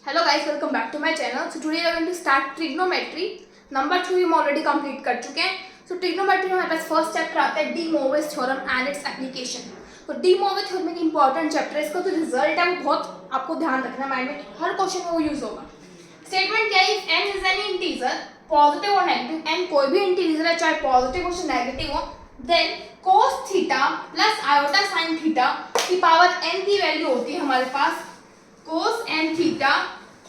Hello guys, welcome back to my channel. So today we are going to start trigonometry. Number 2 हम already complete कर चुके हैं. So trigonometry में हमारे पास first chapter आता है De Moivre's theorem and its application. तो De Moivre theorem एक important chapter है. इसका तो result है वो बहुत आपको ध्यान रखना माइंड में, हर क्वेश्चन में वो यूज होगा. Statement क्या है? If n is an integer, positive और negative, n कोई भी integer है चाहे positive हो चाहे negative हो, then cos theta plus iota sin theta की power n की वैल्यू होती है हमारे पास cos n theta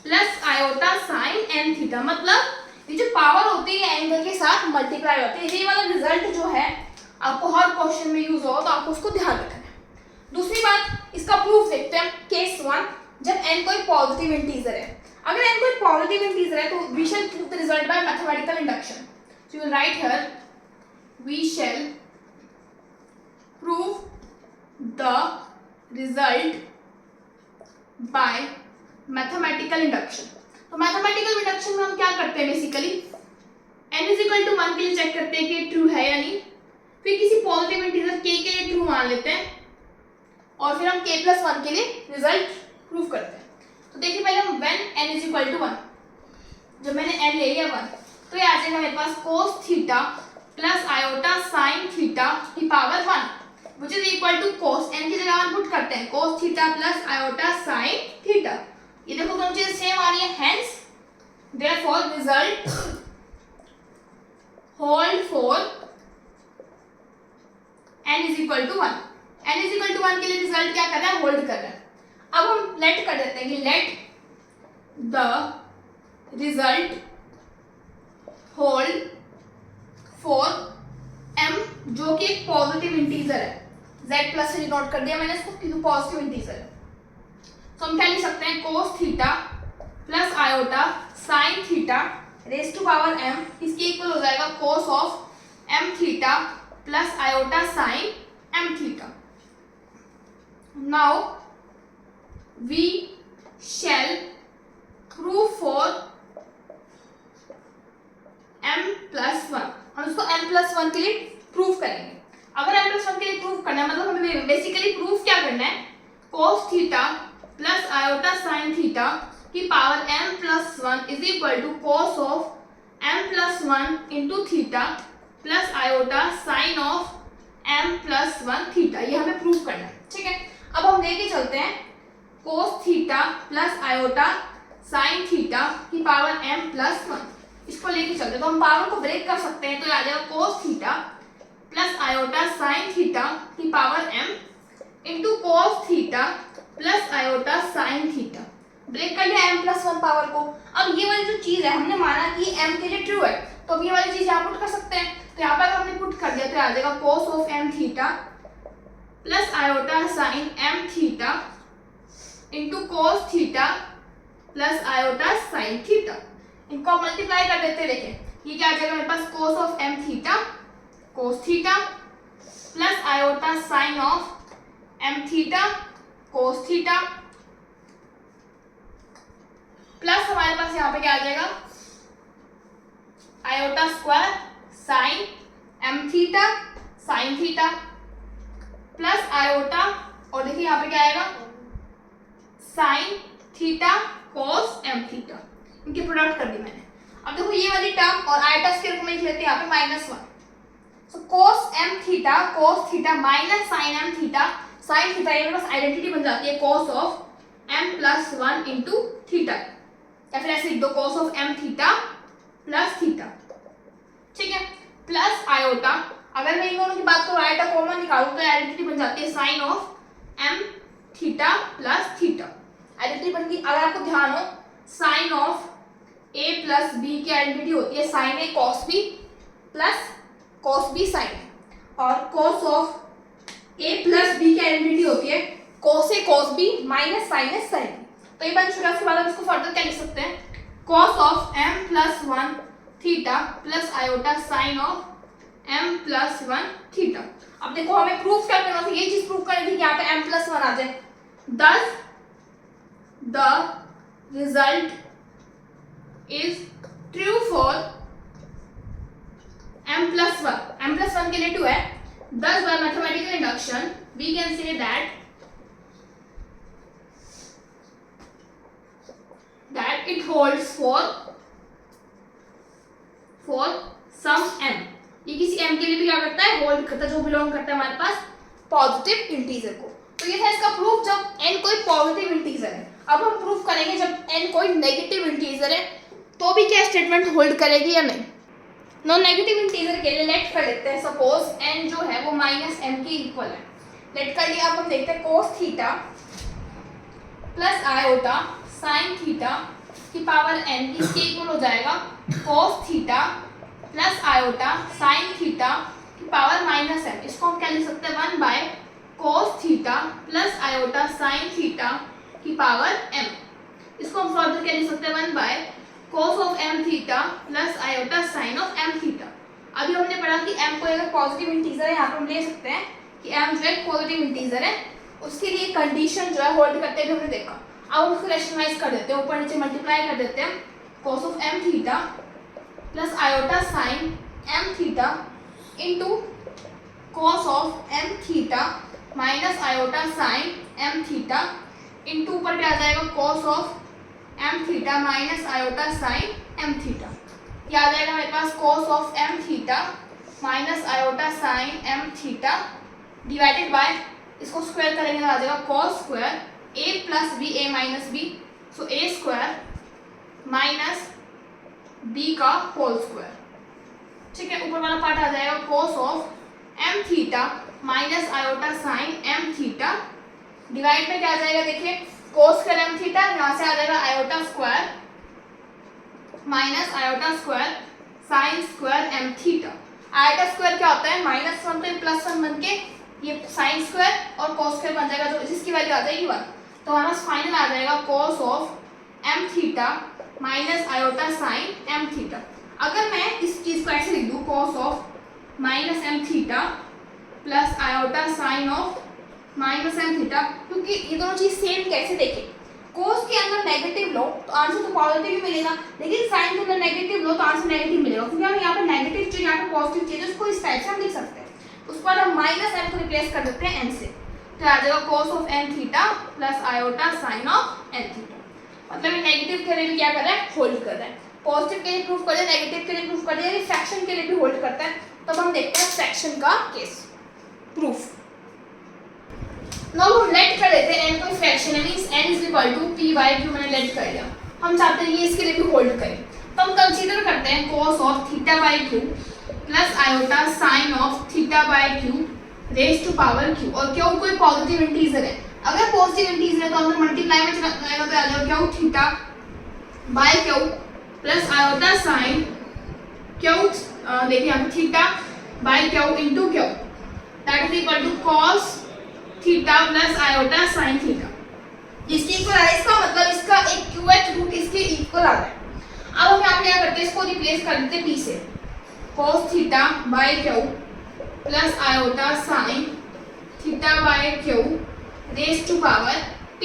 plus iota sine n theta. मतलब ये जो पावर होती है एंगल के साथ मल्टीप्लाई होती है. ये वाला रिजल्ट जो है आपको हर क्वेश्चन में यूज होगा, तो आपको उसको ध्यान रखना है. दूसरी बात, इसका प्रूफ देखते हैं. केस 1, जब n कोई पॉजिटिव इंटीजर है. अगर n कोई पॉजिटिव इंटीजर है तो we shall prove the result by mathematical induction. So you will write here we shall prove the result by mathematical induction. तो मैथमेटिकल इंडक्शन में हम क्या करते हैं, basically n is equal to 1 के लिए चेक करते हैं कि ट्रू है या नहीं. फिर किसी पॉजिटिव इंटीजर k के लिए ट्रू मान लेते हैं और फिर हम k प्लस 1 के लिए रिजल्ट प्रूव करते हैं. तो देखिए पहले हम when n is equal to 1, जब मैंने n ले लिया 1, तो ये आ जाएगा मेरे पास cos theta plus iota sine theta की power 1, which is equal to cos n की जगह हम पुट करते हैं cos theta plus iota sine theta. ये देखो दोनों चीजें सेम आ रही है, hence therefore result hold for n is equal to 1. n is equal to 1 के लिए रिजल्ट क्या कर रहा है, होल्ड कर रहा है. अब हम लेट कर देते हैं कि let the result hold for m जो कि एक पॉजिटिव इंटीजर है. z प्लस से डिनोट कर दिया मैंने इसको क्योंकि पॉजिटिव इंटीजर है. तो हम क्या लिख सकते हैं cos theta plus iota sine theta raise to power m, इसके इक्वल हो जाएगा cos of m theta plus iota sine m theta. Now we shall prove for m plus 1, हम इसको m प्लस 1 के लिए प्रूव करेंगे. अगर m प्लस 1 के लिए प्रूव करना है मतलब हमें बेसिकली प्रूफ क्या करना है, cos theta plus iota sine theta की power m plus 1 is equal to cos of m plus 1 into theta plus iota sine of m plus 1 theta. ये हमें प्रूव करना है, ठीक है. अब हम लेके चलते हैं cos theta plus iota sine theta की पावर m प्लस 1, इसको लेके चलते हैं. तो हम पावर को ब्रेक कर सकते हैं, तो आ जाएगा cos theta plus iota sine theta की power m into cos theta plus iota sine theta. Break कर लिया m प्लस 1 पावर को. अब ये वाली जो चीज है हमने माना कि m के लिए ट्रू है, तो अब ये वाली चीज यहाँ पुट कर सकते हैं. तो यहाँ पर हमने पुट कर दिया तो आ जाएगा cos of m theta plus iota sine m theta into cos theta plus iota sine theta. इनको मल्टीप्लाई कर देते हैं. देखिए ये क्या आ जाएगा मेरे पास cos of m theta cos theta plus iota sine of m theta cos theta plus हमारे पास यहाँ पे क्या आ जाएगा iota square sine m theta sine theta plus iota और देखिए यहाँ पे क्या आएगा sine theta cos m theta. इनके प्रोडक्ट कर दी मैंने. अब देखो ये वाली टर्म और आयोटा के रूप में लिख लेते हैं यहाँ पे -1. So cos m theta minus sine m theta sine theta, ये मेरे पास आइडेंटिटी बन जाती है cos of m plus 1 into theta, या फिर ऐसे लिख दो cos of m theta plus theta, ठीक है. प्लस आयोटा, अगर मैं इन दोनों की बात करूँ आयोटा कॉमन निकालूं तो आइडेंटिटी बन जाती है sine of m theta plus theta. Identity बन गई. अगर आपको ध्यान हो sine of a plus b की आइडेंटिटी होती है sine a cos b plus cos b sin a, और cos of a plus b की आइडेंटिटी होती है cos a cos b minus sin a sin b. तो ये बन चुका है. उसके बाद हम इसको फर्दर क्या लिख सकते हैं, cos of m plus 1 theta plus iota sine of m plus 1 theta. अब देखो हमें प्रूफ क्या करना था, ये चीज प्रूफ करनी थी कि यहाँ पे m प्लस 1 आ जाए. Thus the result is true for m plus 1. m plus 1 के लिए 2 है. Thus by mathematical induction we can say that that it holds for some m। ये किसी m के लिए भी क्या करता है, होल्ड करता है, जो बिलोंग करता है हमारे पास पॉजिटिव इंटीजर को। तो ये था इसका प्रूफ जब n कोई पॉजिटिव इंटीजर है। अब हम प्रूफ करेंगे जब n कोई नेगेटिव इंटीजर है तो भी क्या स्टेटमेंट होल्ड करेगी या नहीं। नॉन नेगेटिव इंटीजर के लिए लेट कर लेते हैं, सपोज n जो है वो -m के इक्वल है। लेट कर लिया। अब हम देखते हैं cos theta plus iota sine theta की पावर n इसके इक्वल हो जाएगा cos theta plus iota sine theta की पावर -m। इसको हम क्या लिख सकते हैं, 1 by cos theta plus iota sine theta की पावर m। इसको हम फर्दर क्या लिख सकते हैं, 1 by cos of m theta plus iota sine of m theta. अभी हमने पढ़ा कि m को अगर पॉजिटिव इंटीजर है, यहाँ पर हम ले सकते हैं कि m जो है पॉजिटिव इंटीजर है, उसके लिए कंडीशन जो है होल्ड करते हुए हमने देखा। अब हम उसको रैशनलाइज कर देते हैं, ऊपर नीचे मल्टीप्लाई कर देते हैं। cos of m theta plus iota sine m theta into cos of m theta minus iota sine m theta into ऊपर पे आ जाएगा cos of m theta minus iota sine m theta. ये आ जाएगा मेरे पास cos of m theta minus iota sine m theta divided by, इसको स्क्वायर करेंगे तो आ जाएगा cos square a plus B a minus B, so a square minus b का होल स्क्वायर। ठीक है, ऊपर वाला पार्ट आ जाएगा cos of m theta minus iota sine m theta divide में क्या आ जाएगा, देखिए cos स्क्वायर m थीटा, यहाँ से आ जाएगा iota square minus iota square sine square m theta. Iota square क्या होता है, -1 पे +1 बन के ये साइन स्क्वायर और cos स्क्वायर बन जाएगा, तो इसकी वैल्यू आ जाएगी 1। तो हमारे पास फाइनल आ जाएगा cos of m theta minus iota sine m theta. अगर मैं इस चीज को ऐसे लिख दूं, cos of -m theta plus iota sine of -m theta, क्योंकि ये दोनों चीज सेम कैसे देखें, cos के अंदर नेगेटिव लो तो आंसर तो पॉजिटिव ही मिलेगा, लेकिन साइन के अंदर नेगेटिव लो तो आंसर नेगेटिव मिलेगा, क्योंकि हम यहाँ पर नेगेटिव चीज यहाँ पर पॉजिटिव चीज उसको इस टाइप से हम लिख सकते हैं। उस पर हम -m को रिप्लेस कर देते हैं n से, तो आ जाएगा cos of n theta plus iota sine of n theta. मतलब नेगेटिव के लिए भी क्या कर रहा है, होल्ड कर रहा है। पॉजिटिव के लिए प्रूफ कर दिया, नेगेटिव के लिए प्रूफ कर दिया, फ्रैक्शन के लिए भी होल्ड करता है। तब हम देखते हैं फ्रैक्शन का केस प्रूफ। नाउ हम लेट कर देते हैं n को फ्रैक्शन है, means n is equal to p by q। मैंने लेट कर लिया, हम चाहते हैं ये इसके लिए भी होल्ड करें, तो हम कंसीडर करते हैं cos of theta by q plus iota sine of theta by q raise to power q। और क्यों कोई पॉजिटिव इंटीजर है, अगर पॉजिटिव इंटीजर है तो अंदर मल्टीप्लाई में चला जाएगा, तो आ जाएगा cos theta by q plus iota sine q, देखिए यहाँ पे theta by q into q, that is equal to cos theta plus iota sine theta. इसके इक्वल है, इसका मतलब इसका एक QH रूट इसके इक्वल आ रहा है। अब हम यहाँ पे क्या करते हैं, इसको रिप्लेस कर देते हैं p से, cos theta by q plus iota sine theta by q raise to power p।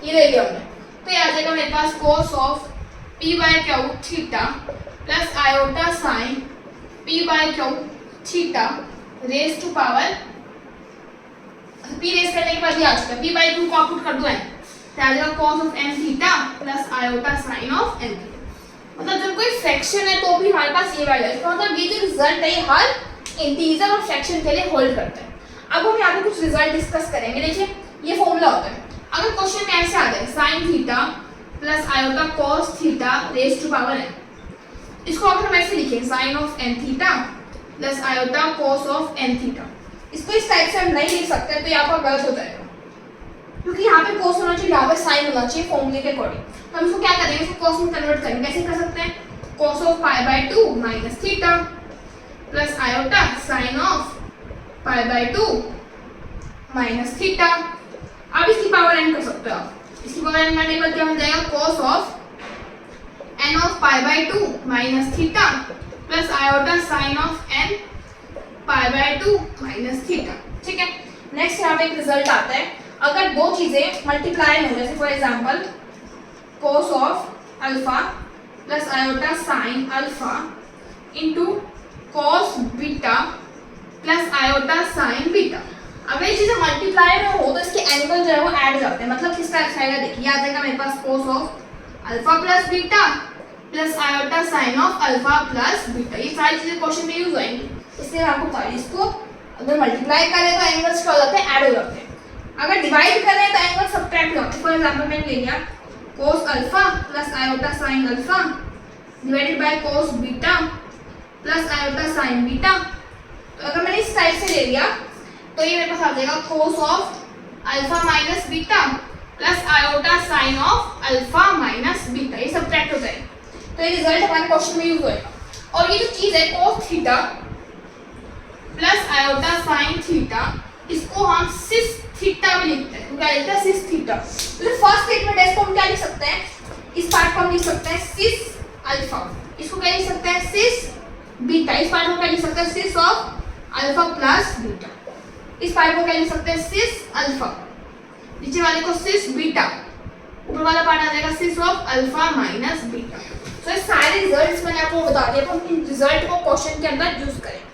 ये ले लिया हमने, तो ये आ जाएगा मेरे पास cos of p by q theta plus iota sine p by q theta raise to power p raise करने के बाद ये आ चुका है, p बाय 2 को आप पुट कर दो n, तो आ जाएगा cos of n theta plus iota sine of n theta. मतलब जब कोई फ्रैक्शन है तो भी हमारे पास ये वैल्यू है, इसका मतलब ये जो रिजल्ट है हर इंटीजर और फ्रैक्शन के लिए होल्ड करता है। अब हम यहाँ पे कुछ रिजल्ट डिस्कस करेंगे। देखिए ये फॉर्मूला होता है, अगर क्वेश्चन में ऐसे आ जाए sin theta plus iota cos theta raise to power n, इसको अगर हम ऐसे लिखें sin of n theta plus iota cos of n theta, इसको इस टाइप से हम नहीं लिख सकते, तो यहाँ पर गलत हो जाएगा, क्योंकि यहाँ पे cos होना चाहिए, यहाँ पे sin होना चाहिए फॉर्मूले के अकॉर्डिंग। तो हम इसको क्या करेंगे, इसको cos में कन्वर्ट करेंगे। कैसे कर सकते हैं, cos of pi by 2 minus theta plus iota sin of pi by 2 minus theta. अब इसकी पावर n कर सकते हो आप, इसकी पावर n करने पर क्या हो जाएगा, cos of n of pi by 2 minus theta plus iota sin of n pi by 2 minus theta. ठीक है, नेक्स्ट यहाँ पे एक रिजल्ट आता है, अगर दो चीजें मल्टीप्लाई हो, जैसे for example cos of alpha plus iota sine alpha into cos beta plus iota sine beta. अगर ये चीजें मल्टीप्लाई में हो तो इसके एंगल जो है वो ऐड जाते हैं। मतलब किस टाइप से आएगा, देखिए आ जाएगा मेरे पास cos of alpha plus beta plus iota sine of alpha plus beta. ये सारी चीजें क्वेश्चन में यूज होंगी, इसलिए मैं आपको बता रही हूँ। इसको अगर मल्टीप्लाई करें तो एंगल्स क्या हो जाते हैं, ऐड हो जाते हैं। अगर डिवाइड करें तो एंगल सब्ट्रैक्ट हो जाते हैं। फॉर एग्जांपल मैंने ले लिया cos alpha plus iota sine alpha divided by cos beta plus iota sine beta. तो अगर मैंने इस टाइप से ले लिया तो ये मेरे पास आ जाएगा cos of alpha minus beta plus iota sine of alpha minus beta. ये सब्ट्रैक्ट हो जाएगा, तो ये रिजल्ट हमारे क्वेश्चन में यूज होएगा। और ये जो चीज है cos theta plus iota sine theta, इसको हम सिस थीटा भी लिखते हैं। क्या लिखते हैं, सिस थीटा। तो फर्स्ट स्टेटमेंट है, इसको हम क्या लिख सकते हैं, इस पार्ट को हम लिख सकते हैं सिस अल्फा, इसको क्या लिख सकते हैं, सिस बीटा। इस पार्ट को क्या लिख सकते हैं, सिस ऑफ अल्फा प्लस बीटा। इस पार्ट को क्या लिख सकते हैं, सिस अल्फा। नीचे वाले को सिस बीटा, ऊपर वाला पार्ट आ जाएगा सिस ऑफ अल्फा माइनस बीटा। तो ये सारे रिजल्ट्स मैंने आपको बता दिया, तो हम इन रिजल्ट को क्वेश्चन के अंदर यूज करें।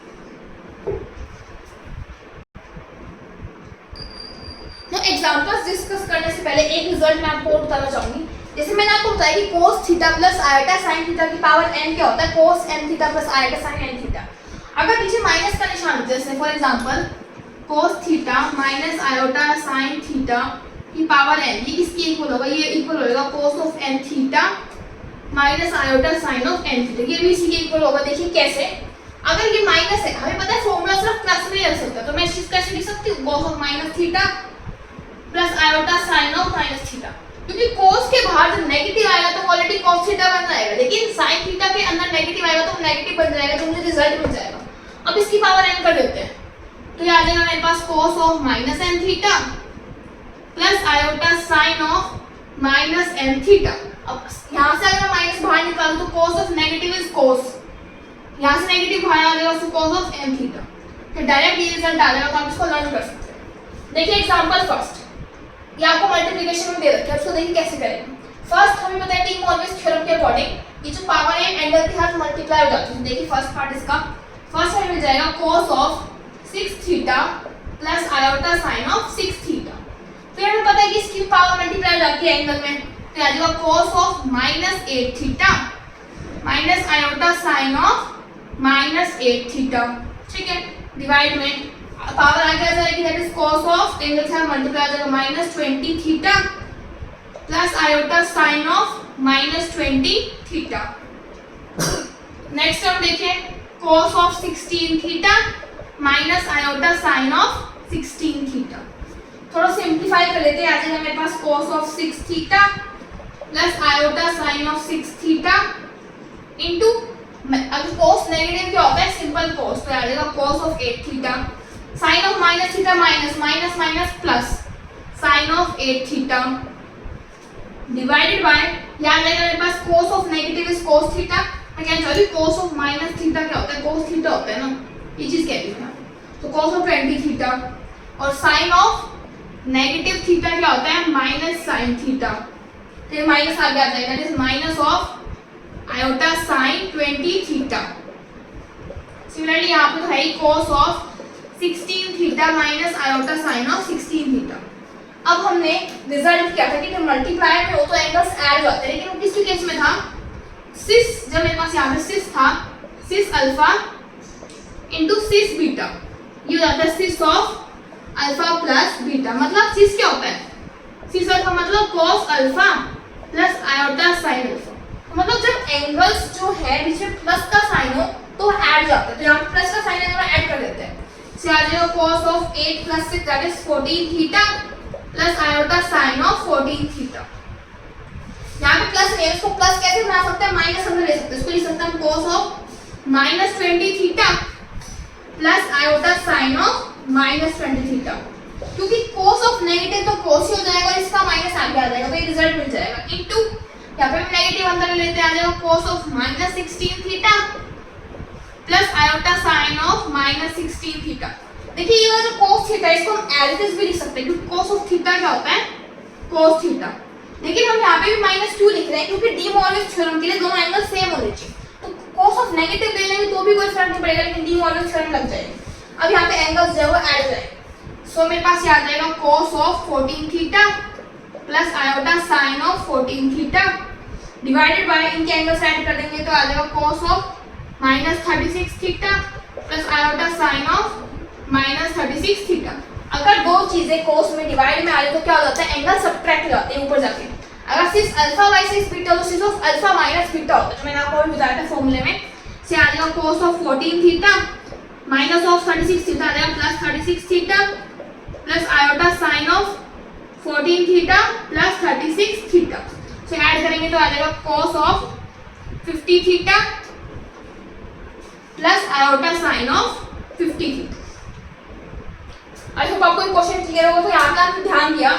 तो एग्जांपल्स डिस्कस करने से पहले एक रिजल्ट मैं आपको बताना चाहूंगी। जैसे मैंने आपको बताया कि cos theta plus iota sine theta की पावर n क्या होता है, cos n theta plus iota sine n theta. अगर पीछे माइनस का निशान होता है, जैसे for example cos theta minus iota sine theta की पावर n, ये किसकी इक्वल होगा, ये इक्वल होगा cos of n theta minus iota sine of n theta. ये भी इसी के इक्वल होगा। देखिए कैसे, अगर ये माइनस है, हमें पता है फॉर्मूला सिर्फ प्लस में रह सकता है, तो मैं इस चीज कैसे लिख सकती हूँ, cos of minus theta plus iota sine of minus theta. क्योंकि cos के बाहर जब नेगेटिव आएगा तो ऑलरेडी cos थीटा बन जाएगा, लेकिन sin थीटा के अंदर नेगेटिव आएगा तो नेगेटिव बन जाएगा, तो मुझे रिजल्ट मिल जाएगा। अब इसकी पावर n कर देते हैं, तो ये आ जाएगा मेरे पास cos of minus n theta plus iota sine of minus n theta. अब यहाँ से अगर माइनस बाहर निकालूं तो cos of negative is cos, यहाँ से नेगेटिव बाहर आ जाएगा तो cos ऑफ n थीटा। तो डायरेक्ट ये रिजल्ट आ जाएगा, तो आप इसको लर्न कर सकते हैं। देखिए एग्जांपल फर्स्ट, ये आपको मल्टीप्लिकेशन में दे रखा है, उसको देखिए कैसे करेंगे। फर्स्ट हमें पता है डी मॉर्गन थ्योरम के अकॉर्डिंग ये जो पावर है एंगल के साथ मल्टीप्लाई हो जाती है। देखिए फर्स्ट पार्ट इसका, फर्स्ट हमें मिल जाएगा cos of 6 theta plus iota sine of 6 theta. फिर हमें पता है कि इसकी पावर मल्टीप्लाई हो जाती है एंगल में, तो आ जाएगा cos of minus 8 theta minus iota sine of minus 8 theta. ठीक है, डिवाइड में पावर आगे आ जाएगी, that is cos of angle के साथ मल्टीप्लाई हो जाएगा minus 20 theta plus iota sine of minus 20 theta. Next हम देखें cos of 16 theta minus iota sine of 16 theta. थोड़ा सिंप्लीफाई कर लेते हैं, आ जाएगा मेरे पास cos of 6 theta plus iota sine of 6 theta into, अगर cos नेगेटिव क्या होता है, सिंपल cos, तो आ जाएगा cos of 8 theta sine of minus theta minus minus minus plus sine of 8 theta divided bye, यहाँ जाएगा मेरे पास cos of negative is cos theta. मैं कहना चाह रही हूँ cos ऑफ माइनस थीटा क्या होता है, cos थीटा होता है ना, ये चीज कह रही हूँ। तो cos ऑफ 20 थीटा और साइन ऑफ नेगेटिव थीटा क्या होता है, माइनस साइन थीटा। तो ये माइनस आगे आ जाएगा, that is minus of iota sine 20 theta. Similarly यहाँ पे तो है ही cos of 16 theta minus iota sine of 16 theta. अब हमने रिजल्ट किया था कि जब मल्टीप्लाई में हो तो एंगल्स ऐड हो जाते हैं, लेकिन वो किसके केस में था, सिस, जब मेरे पास यहाँ पे सिस था, सिस अल्फा इनटू सिस बीटा, ये हो जाता है सिस ऑफ अल्फा प्लस बीटा। मतलब सिस क्या होता है, सिस अल्फा मतलब cos alpha plus iota sine alpha. तो मतलब जब एंगल्स जो है बीच में प्लस का साइन हो तो ऐड जाता है, तो यहाँ पे प्लस का साइन है ऐड कर देते हैं। से आ जाएगा cos of 8 plus 6 that is 14 theta plus iota sine of 14 theta. यहाँ पे प्लस है, इसको प्लस कैसे बना सकते हैं, माइनस अंदर ले सकते हैं, इसको लिख सकते हैं cos of minus 20 theta plus iota sine of minus 20 theta. क्योंकि cos ऑफ नेगेटिव तो cos ही हो जाएगा और इसका माइनस आगे आ जाएगा, तो ये रिजल्ट मिल जाएगा इनटू, यहाँ पे नेगेटिव अंदर लेते हैं, आ जाएगा cos of minus 16 theta plus iota sine of minus 16 theta. देखिए ये जो cos थीटा इसको हम एज इट इज भी लिख सकते हैं, क्योंकि cos ऑफ थीटा क्या होता है, cos थीटा। लेकिन हम यहाँ पे भी माइनस क्यों लिख रहे हैं, क्योंकि डी मॉर्गन थ्योरम के लिए दोनों एंगल सेम होने चाहिए। तो cos ऑफ नेगेटिव ले लेंगे तो भी कोई फर्क नहीं पड़ेगा, लेकिन डी मॉर्गन थ्योरम लग जाएगा। अब यहाँ पे एंगल्स जो है वो ऐड हो जाएंगे। सो मेरे पास ये आ जाएगा cos of 14 theta plus iota sine of 14 theta divided bye इनके एंगल्स ऐड कर देंगे तो आ जाएगा cos of -36 theta plus iota sin of -36 theta. अगर दो चीजें cos में डिवाइड में आ रही तो क्या हो जाता है, एंगल सब्ट्रैक्ट हो जाते हैं ऊपर जाके। अगर सिर्फ अल्फा बाय सिर्फ बीटा तो सिर्फ ऑफ अल्फा माइनस बीटा होता है, जो मैंने आपको अभी बताया था फॉर्मूले में। से आ जाएगा cos of 14 theta minus of 36 theta आ जाएगा plus 36 theta plus iota sin of 14 theta plus 36 theta. से ऐड करेंगे तो आ जाएगा cos of 50 theta plus iota sin of 50 theta. I hope आपको क्वेश्चन क्लियर होगा। तो यहाँ पे आपने ध्यान दिया,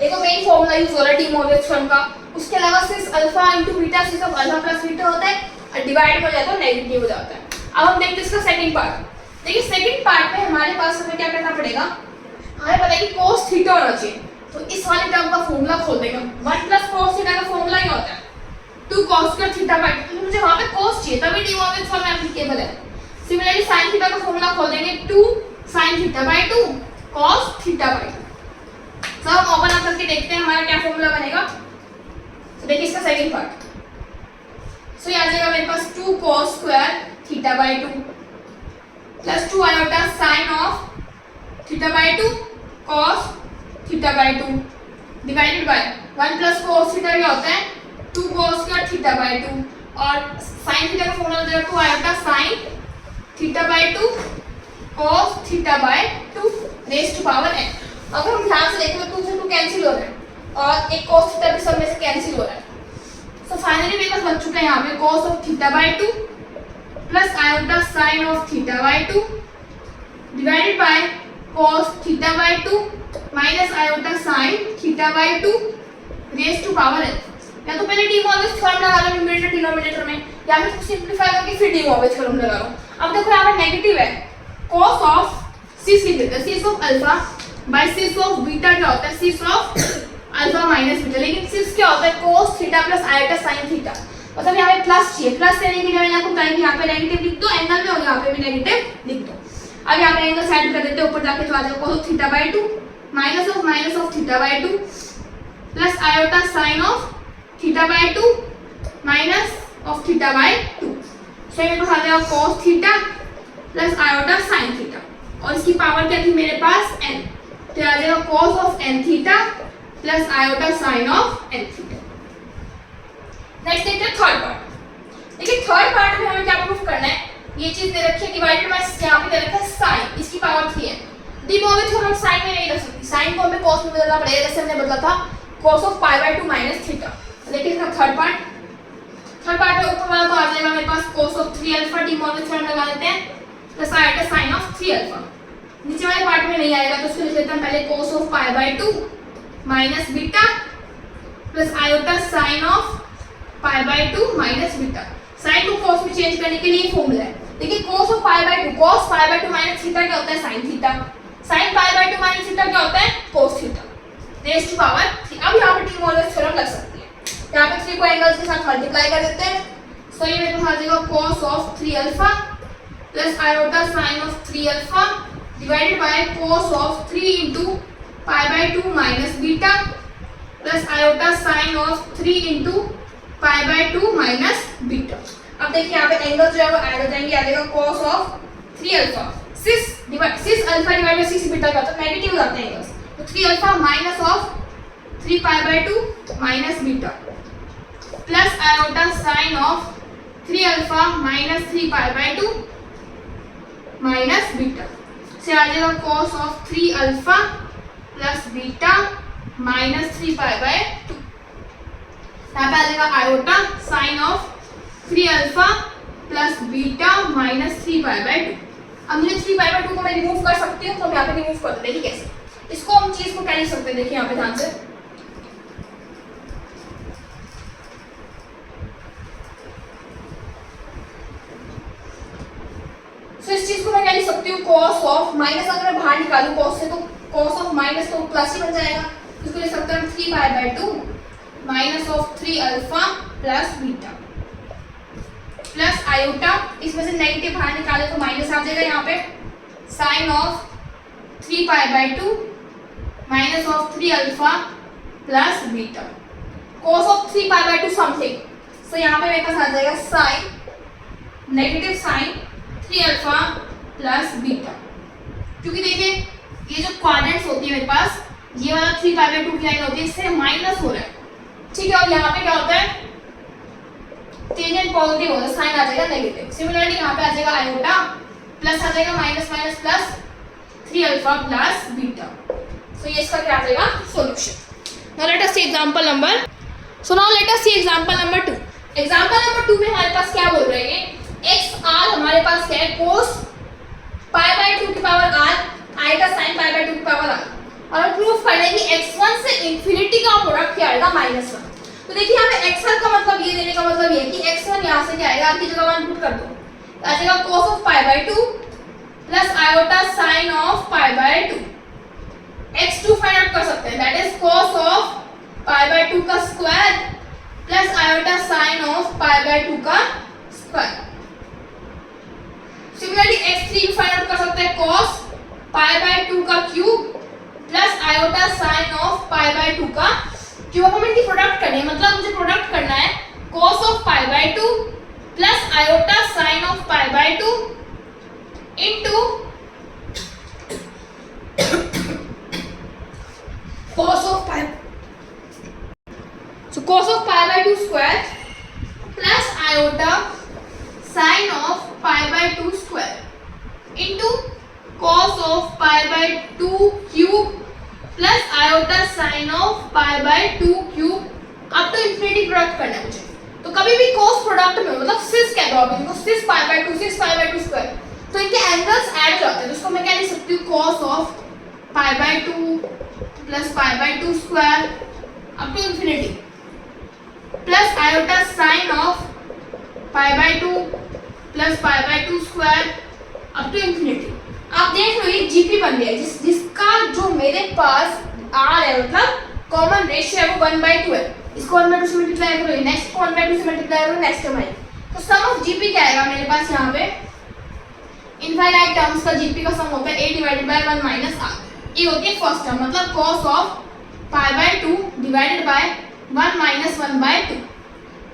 एक मेन फॉर्मूला यूज हो रहा है डी मोरलेस थ्योरम का, उसके अलावा सिर्फ अल्फा इंटू बीटा सिर्फ अल्फा प्लस बीटा होता है और डिवाइड हो जाता है नेगेटिव हो जाता है। अब हम देखते हैं इसका सेकंड पार्ट। देखिए सेकंड पार्ट में हमारे पास हमें क्या करना पड़ेगा, हमें पता है कि cos थीटा होना चाहिए, तो इस वाले टर्म का फॉर्मूला खोल देंगे। 1 प्लस cos थीटा का फॉर्मूला क्या होता है, 2 cos स्क्वायर थीटा बाय 2, तो मुझे वहां पे cos चाहिए तभी डी मोरलेस थ्योरम एप्लीकेबल है। सिमिलरली sin थीटा का फॉर्मूला खोल देंगे 2 sin theta by 2 cos theta by 2। सब हम ओपन अप करके देखते हैं हमारा क्या फॉर्मूला बनेगा। तो देखिए इसका सेकंड पार्ट, सो ये आ जाएगा मेरे पास 2 cos square theta by 2 plus 2 iota sin of theta by 2 cos theta by 2 divided by 1 plus cos theta क्या होता है 2 cos स्क्वायर थीटा बाय 2 और sin थीटा का फॉर्मूला हो जाएगा 2 iota sin theta by 2 cos theta by 2 raise to power n। अगर हम ध्यान से देखें तो 2 से 2 कैंसिल हो रहा है और एक cos थीटा भी सब में से कैंसिल हो रहा है। सो फाइनली मेरे पास बन चुका है यहाँ पे cos of theta by 2 plus iota sin of theta by 2 divided by cos theta by 2 minus iota sin theta by 2 raise to power n। या तो पहले डी मोरलेस थ्योरम लगा लो न्यूमरेटर डिनोमिनेटर में, या फिर सिंपलीफाई करके फिर डी मोरलेस थ्योरम लगा लो। अब देखो यहाँ पे नेगेटिव है, cos ऑफ cis लिख देते हैं, cis of alpha by cis of beta क्या होता है cis of alpha minus beta, लेकिन cis क्या होता है cos theta plus iota sin theta. मतलब यहाँ पे प्लस चाहिए, प्लस देने के लिए मैंने आपको बताया कि यहाँ पे नेगेटिव लिख दो एंगल में और यहाँ पे भी नेगेटिव लिख दो। अब यहाँ पे एंगल साइड कर देते हैं, ऊपर जाके तो आ जाएगा cos theta by 2 minus of theta by 2 plus iota sin of theta by 2 minus of theta by 2। सो मेरे पास आ जाएगा cos theta plus iota sin theta और इसकी पावर क्या थी मेरे पास n, तो आ जाएगा cos of n theta plus iota sin of n theta. Next देखते हैं थर्ड पार्ट। देखिए थर्ड पार्ट में हमें क्या प्रूफ करना है, ये चीज दे रखी है डिवाइडेड बाय यहाँ पे दे रखा है sin, इसकी पावर 3 है। डी मोरलेस थ्योरम sin में नहीं रख सकती, sin को हमें cos में बदलना पड़ेगा, जैसे हमने बदला था cos of pi by 2 minus theta. देखिए इसका थर्ड पार्ट में ऊपर वाला तो आ जाएगा मेरे पास cos of 3 alpha, De Moivre's theorem लगा देते हैं plus iota sin of 3 alpha. नीचे वाले पार्ट में नहीं आएगा तो उसको लिख लेते हैं पहले cos of pi by 2 minus beta plus iota sin of pi by 2 minus beta. sin को cos में चेंज करने के लिए फॉर्मूला है। देखिए cos of pi by 2 cos pi by 2 minus theta क्या होता है sin theta, sin pi by 2 minus theta क्या होता है cos theta raise to power 3। अब यहाँ पे डी मोरलेस थ्योरम लग सकती है, यहाँ पे 3 को एंगल्स के साथ मल्टीप्लाई कर देते हैं। सो ये मेरे पास आ जाएगा cos of 3 alpha plus iota sin of 3 alpha divided by cos of 3 into pi by 2 minus beta plus iota sin of 3 into pi by 2 minus beta. अब देखिए यहाँ पे एंगल जो है वो ऐड हो जाएंगे, आ जाएगा cos ऑफ 3 अल्फा सिस अल्फा डिवाइड बाय 6 बीटा का होता है नेगेटिव हो जाते हैं एंगल्स, तो 3 alpha minus of 3 pi by 2 minus beta plus iota sin of 3 alpha minus 3 pi by 2 minus beta से आ जाएगा cos of 3 alpha plus beta minus 3 pi by 2। यहाँ पे आ जाएगा iota sin of 3 alpha plus beta minus 3 pi by 2। अब मुझे 3 pi by 2 को मैं रिमूव कर सकती हूँ, तो हम यहाँ पे रिमूव करते हैं। देखिए कैसे, इसको हम चीज को क्या लिख सकते हैं, देखिए यहाँ पे ध्यान से इस चीज को मैं क्या लिख सकती हूँ cos ऑफ माइनस, अगर मैं बाहर निकालूं cos से तो cos ऑफ माइनस तो प्लस ही बन जाएगा, इसको लिख सकते हैं 3 pi by 2 minus of 3 alpha plus beta plus iota, इसमें से नेगेटिव बाहर निकाले तो माइनस आ जाएगा, यहाँ पे sin of 3 pi by 2 minus of 3 alpha plus beta cos of 3 pi by 2 something so यहाँ पे मेरे पास आ जाएगा sine negative sine 3 alpha plus beta, क्योंकि देखिए ये जो क्वाड्रेंट्स होती है मेरे पास, ये वाला 3/2 की लाइन होती है, इससे माइनस हो रहा है, ठीक है। और यहाँ पे क्या होता है, टेंजेंट पॉजिटिव होता है, साइन आ जाएगा नेगेटिव। सिमिलरली यहाँ पे आ जाएगा आयोटा प्लस आ जाएगा minus minus plus 3 alpha plus beta. So ये इसका क्या आ जाएगा solution. Now let us see example number, so now let us see example number 2। Example number 2 में हमारे पास क्या बोल रहे हैं, x r हमारे पास क्या है, cos π/2 की पावर r आयोटा sin π/2 की पावर r, और हम प्रूफ कर लेंगे x1 से इंफिनिटी का प्रोडक्ट क्या आएगा -1। तो देखिए यहाँ पे x1 का मतलब ये देने का मतलब ये है कि x1 यहाँ से क्या आएगा, आपकी जगह 1 पुट कर दो, आ जाएगा cos of π/2 plus iota sin of π/2। x2 find out कर सकते हैं, दैट इज cos of π/2 का square plus iota sin of π/2 का square. Similarly x3 find out कर सकते हैं, cos π/2 का cube plus iota sin of π/2 का क्यूब। अब हमें इनकी प्रोडक्ट करनी है, मतलब मुझे प्रोडक्ट करना है cos of π/2 plus iota sin of π/2 into cos of π, so cos of π/2 square plus iota sin of π/2 square into cos of π/2 cube plus iota sin of π/2 cube up to infinity product करना है मुझे। तो कभी भी cos product में मतलब सिस कह दो आप इनको, सिस π/2 स्क्वायर, तो इनके एंगल्स ऐड हो जाते हैं, तो उसको मैं क्या लिख सकती हूँ, cos of π/2 plus π/2 square up to infinity plus iota sin of π/2 plus π/2 square up to infinity. आप देख लो ये जीपी बन गया, जिसका जो मेरे पास r है, मतलब कॉमन रेशियो है वो 1/2 है। इसको 1/2 से मल्टीप्लाई करो, नेक्स्ट को 1/2 से मल्टीप्लाई करो, नेक्स्ट टर्म आएगा, तो सम ऑफ जीपी क्या आएगा मेरे पास, यहाँ पे इनफाइनाइट टर्म्स का जीपी का सम होता है a divided by 1 minus r। ये होती है फर्स्ट टर्म, मतलब cos of π/2 divided by 1 minus 1/2।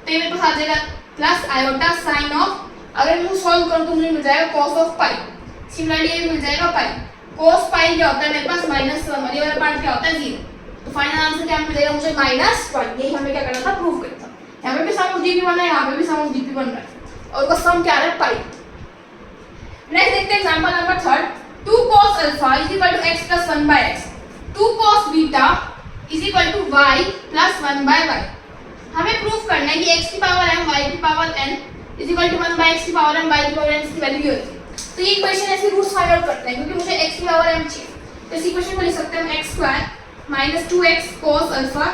तो ये मेरे पास आ जाएगा प्लस आयोटा साइन ऑफ, अगर मैं सॉल्व करूं तो मुझे मिल जाएगा cos ऑफ पाई, सिमिलरली ये मिल जाएगा पाई। cos पाई क्या होता है मेरे पास -1, और ये वाला पार्ट क्या होता है 0। तो फाइनल आंसर क्या मिल जाएगा मुझे -1। यही हमें क्या करना था, प्रूव करना था। यहाँ पे भी सम ऑफ जीपी बन रहा है, यहाँ पे भी सम ऑफ जीपी बन रहा है, और उसका सम क्या आ रहा है, पाई। नेक्स्ट देखते हैं example number 3। 2 cos alpha is equal to x plus 1/x, 2 cos beta is equal to y plus 1/y। हमें प्रूफ करना है कि x की पावर m y की power n is equal to 1/x की पावर m y की power n की value ये होती है। तो ये इक्वेशन ऐसे रूट्स फाइंड आउट करते हैं, क्योंकि मुझे x की पावर m चाहिए, तो इस इक्वेशन को लिख सकते हैं हम x² minus 2x cos alpha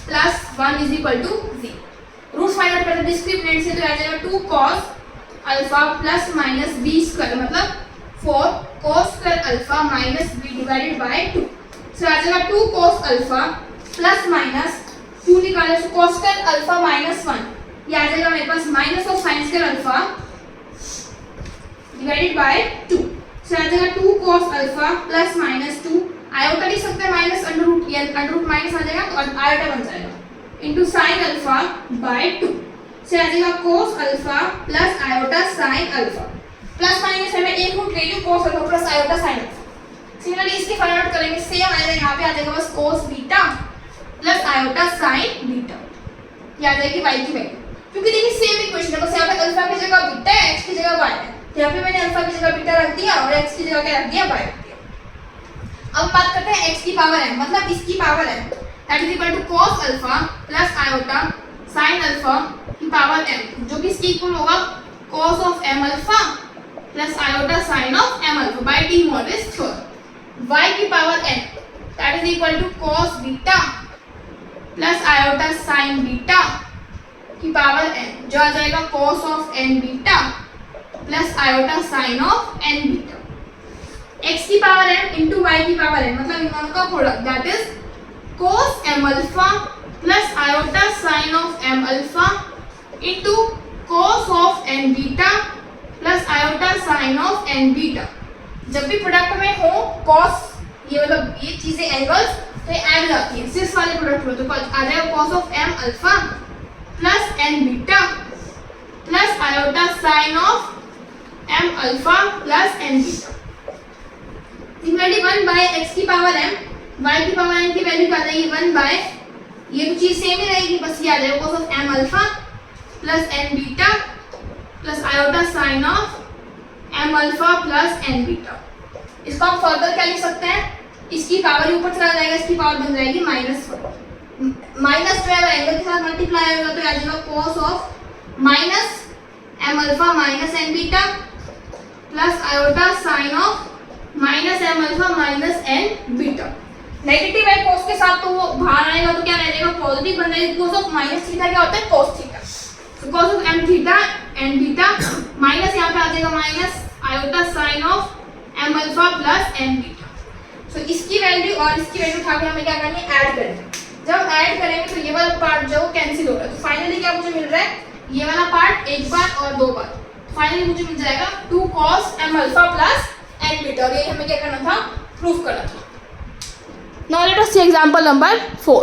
plus 1 is equal to 0। Roots find out करते हैं डिस्क्रिमिनेंट से, तो आ जाएगा 2 cos alpha plus minus b square, मतलब 4 cos square alpha minus b divided by 2। So आ जाएगा 2 cos अल्फा प्लस माइनस 2 निकाले, तो cos स्क्वायर अल्फा माइनस 1, ये आ जाएगा मेरे पास minus of sin square alpha divided by 2। So आ जाएगा 2 cos alpha plus minus 2, iota लिख सकते हैं माइनस अंडर रूट, या अंडर रूट माइनस आ जाएगा तो आयोटा बन जाएगा, इनटू sin अल्फा बाय 2। से आ जाएगा cos alpha plus iota sin alpha, plus minus है मैं एक रूट ले लूं, cos alpha plus iota sin alpha. Similarly इसकी फाइंड आउट करेंगे, सेम आएगा यहाँ पे, आ जाएगा बस cos beta plus iota sin beta, ये आ जाएगी y की वैल्यू, क्योंकि देखिए सेम इक्वेशन है, बस यहाँ पे अल्फा की जगह बीटा है, x की जगह y है, तो यहाँ पे मैंने अल्फा की जगह बीटा रख दिया और x की जगह क्या रख दिया, y रख दिया। अब बात करते हैं x की पावर m, मतलब इसकी power m, that is equal to cos alpha plus iota sin alpha की पावर m, जो कि इसकी इक्वल होगा cos of m alpha plus iota sin of m alpha by de Morgan theorem. y की power n that is equal to cos beta plus iota sin beta की power n, जो आ जाएगा cos of n beta plus iota sin of n beta. x की power m into y की power n, मतलब इन दोनों का product, that is cos m alpha plus iota sin of m alpha into cos of n beta plus iota sin of n beta. जब भी product में हो cos, ये मतलब ये चीजें एंगल्स तो ये ऐड जाती है, सिर्फ वाले प्रोडक्ट में, तो आ जाएगा cos of m alpha plus n beta plus iota sine of m alpha plus n beta. Similarly 1 by x की पावर एम, वाई की पावर एन की वैल्यू क्या आ जाएगी 1 बाय, ये तो चीज सेम ही रहेगी, बस ये आ जाएगा cos of m alpha plus n beta plus iota sine of m alpha plus n beta. इसको हम फर्दर क्या लिख सकते हैं, इसकी पावर ऊपर चला जाएगा, इसकी पावर बन जाएगी -1, माइनस जो है एंगल के साथ मल्टीप्लाई होगा तो आ जाएगा cos of minus m alpha minus n beta plus iota sine of minus m alpha minus n beta. Negative है cos के साथ तो वो बाहर आएगा तो क्या रह जाएगा पॉजिटिव बन जाएगा। cos ऑफ माइनस थीटा क्या होता है cos थीटा, तो cos of m theta n beta minus यहाँ पे आ जाएगा minus iota sine of m alpha plus n beta. So इसकी वैल्यू और इसकी वैल्यू उठा के हमें क्या करनी है ऐड करनी है। जब ऐड करेंगे तो ये वाला पार्ट जो कैंसिल होगा, तो फाइनली क्या मुझे मिल रहा है ये वाला पार्ट एक बार और दो बार, फाइनली मुझे मिल जाएगा 2 cos m alpha plus n beta, और ये हमें क्या करना था प्रूफ करना था। Now let us see example number 4.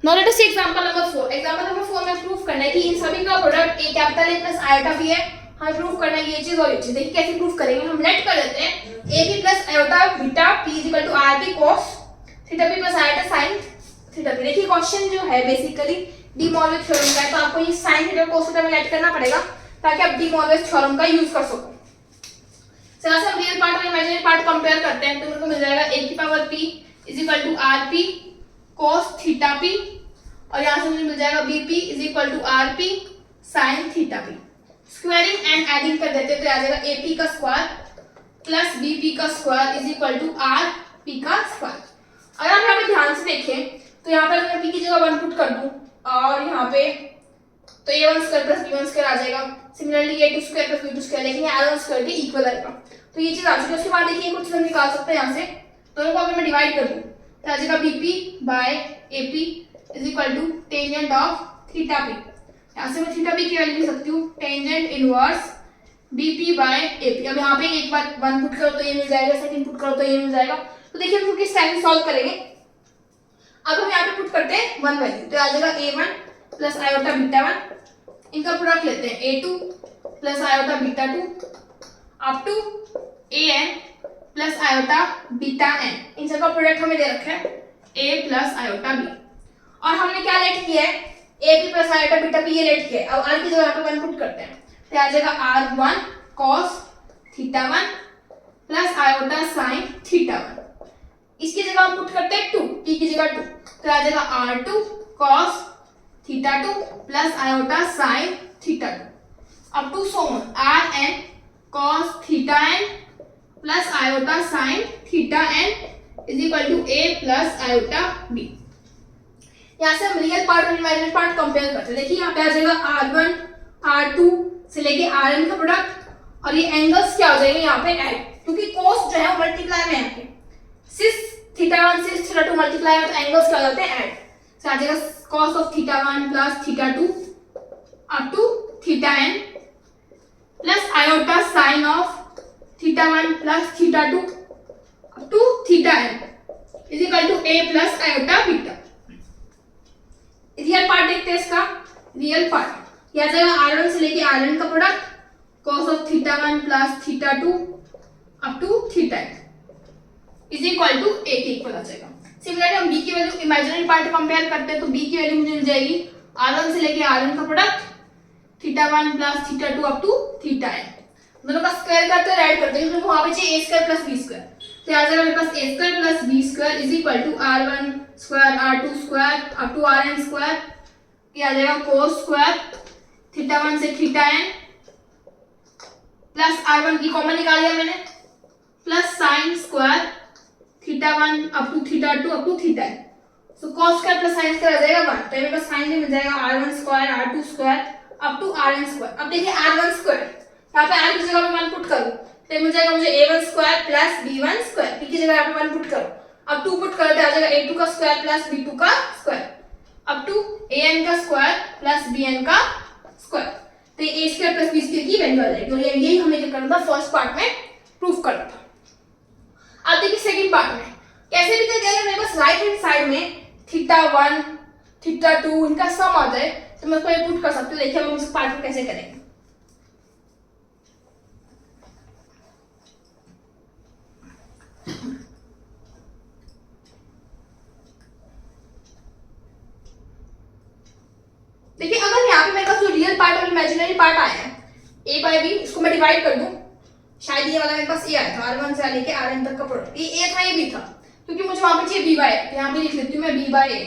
Now let us see example number 4. Example number 4 में प्रूफ करना है कि इन सभी का product a capital A plus iota भी है। हमें प्रूफ करना है ये चीज और ये चीज। देखिए कैसे प्रूफ करेंगे, हम लेट कर लेते हैं a b plus iota beta p equal to r b cos theta p plus iota sin theta p। देखिए क्वेश्चन जो है बेसिकली डी मॉर्गन थ्योरम का है, तो आपको ये sin थीटा cos थीटा में लेट करना पड़ेगा ताकि आप डी मॉर्गन थ्योरम का यूज कर सको। चलो हम रियल पार्ट और इमेजिनरी पार्ट कंपेयर करते हैं, तो मेरे को मिल जाएगा a की power p is equal to r p cos theta p, और यहाँ से मुझे मिल जाएगा b p is equal to r p sine theta p. Squaring and adding कर देते हैं तो आ जाएगा ए पी का स्क्वायर प्लस बी पी का square is equal to r p का स्क्वायर। अगर आप यहाँ पे ध्यान से देखें तो यहाँ पर मैं पी की जगह 1 पुट कर दूं और यहाँ पे तो a1 square plus b1 square आ जाएगा, similarly a2 square plus b2 square, लेकिन r1 स्क्वायर के इक्वल आएगा। तो ये चीज आ चुकी है। उसके बाद देखिए कुछ हम निकाल सकते हैं यहाँ से, दोनों को अगर मैं डिवाइड कर दूं तो आ जाएगा bp by ap is equal to tangent of theta p। यहाँ से मैं थीटा p की वैल्यू लिख सकती हूँ tangent inverse bp by ap। अब यहाँ पे एक बार 1 पुट करो तो ये मिल जाएगा, सेकंड पुट करो तो ये मिल जाएगा। तो देखिए हम किस टाइम में सॉल्व करेंगे। अब हम यहाँ पे पुट करते हैं 1 वैल्यू, तो आ जाएगा a1 प्लस आयोटा बीटा 1, इनका प्रोडक्ट लेते हैं a2 plus iota beta 2 up to an plus iota beta n। इन सबका प्रोडक्ट हमें दे रखा है a प्लस आयोटा b, और हमने क्या लेट किया है a plus iota beta b ये लेट किया है। अब r की जगह पे 1 पुट करते हैं तो आ जाएगा r1 cos theta 1 plus iota sin theta 1। इसकी जगह हम पुट करते हैं 2, p की जगह 2, तो आ जाएगा r2 cos theta 2 plus iota sin theta 2 up to so on rn cos theta n plus iota sine theta n is equal to a plus iota b। यहाँ से हम रियल पार्ट और इमेजिनरी पार्ट कंपेयर करते हैं। देखिए यहाँ पे आ जाएगा r1 r2 से लेके rn का प्रोडक्ट, और ये एंगल्स क्या हो जाएंगे यहाँ पे ऐड, क्योंकि कोस जो है वो मल्टीप्लाई में है, सिस थीटा 1 सिस थीटा 2 मल्टीप्लाई में, तो एंगल्स क्या हो जाते हैं ऐड। तो आ जाएगा cos of theta 1 plus theta 2 up to theta n plus iota sine of theta 1 plus theta 2 up to theta n is equal to a plus iota beta. Real part देखते हैं इसका। रियल पार्ट यह आ जाएगा r1 से लेके rn का product cos of theta 1 plus theta 2 up to theta n is equal to a के equal आ जाएगा। सिमिलरली हम b की वैल्यू इमेजिनरी पार्ट कंपेयर करते हैं तो b की वैल्यू मुझे मिल जाएगी r1 से लेके rn का product theta 1 plus theta 2 up to theta n। दोनों का स्क्वायर करते हैं, ऐड करते हैं, क्योंकि वहां पे चाहिए a square plus b square, तो आ जाएगा मेरे पास a square plus b square is equal to r1 square r2 square up to rn square, ये आ जाएगा cos स्क्वायर थीटा 1 से थीटा n प्लस r1 की कॉमन निकाल लिया मैंने plus sin square theta 1 up to theta 2 up to theta n। So cos square plus sin square आ जाएगा 1, तो मेरे पास फाइनली मिल जाएगा r1 square r2 square up to rn square. अब देखिए r1 स्क्वायर यहाँ पे r की जगह पे 1 पुट करूं तो मिल जाएगा मुझे a1 square plus b1 square, p की जगह यहाँ पे 1 पुट करो, अब 2 पुट करते आ जाएगा a2 का स्क्वायर प्लस b2 का स्क्वायर अप टू an का स्क्वायर प्लस bn का स्क्वायर। तो ये a square plus b square की वैल्यू आ जाएगी, और यही हमें क्या करना था फर्स्ट पार्ट में प्रूफ करना था। अब देखिए सेकंड पार्ट में कैसे भी करके अगर मेरे पास राइट हैंड साइड में थीटा 1 थीटा 2 इनका सम आ जाए तो मैं उसको पुट कर सकती हूँ। देखिए हम इस पार्ट को कैसे करेंगे। देखिए अगर यहाँ पे मेरे पास जो रियल पार्ट और इमेजिनरी पार्ट आया है a बाय b, इसको मैं डिवाइड कर दूं, शायद ये वाला मेरे पास a आया था, r1 से लेके rn तक का प्रोडक्ट, ये a था ये b था, क्योंकि मुझे वहां पे चाहिए b बाय a, यहाँ पे लिख लेती हूँ मैं b बाय a।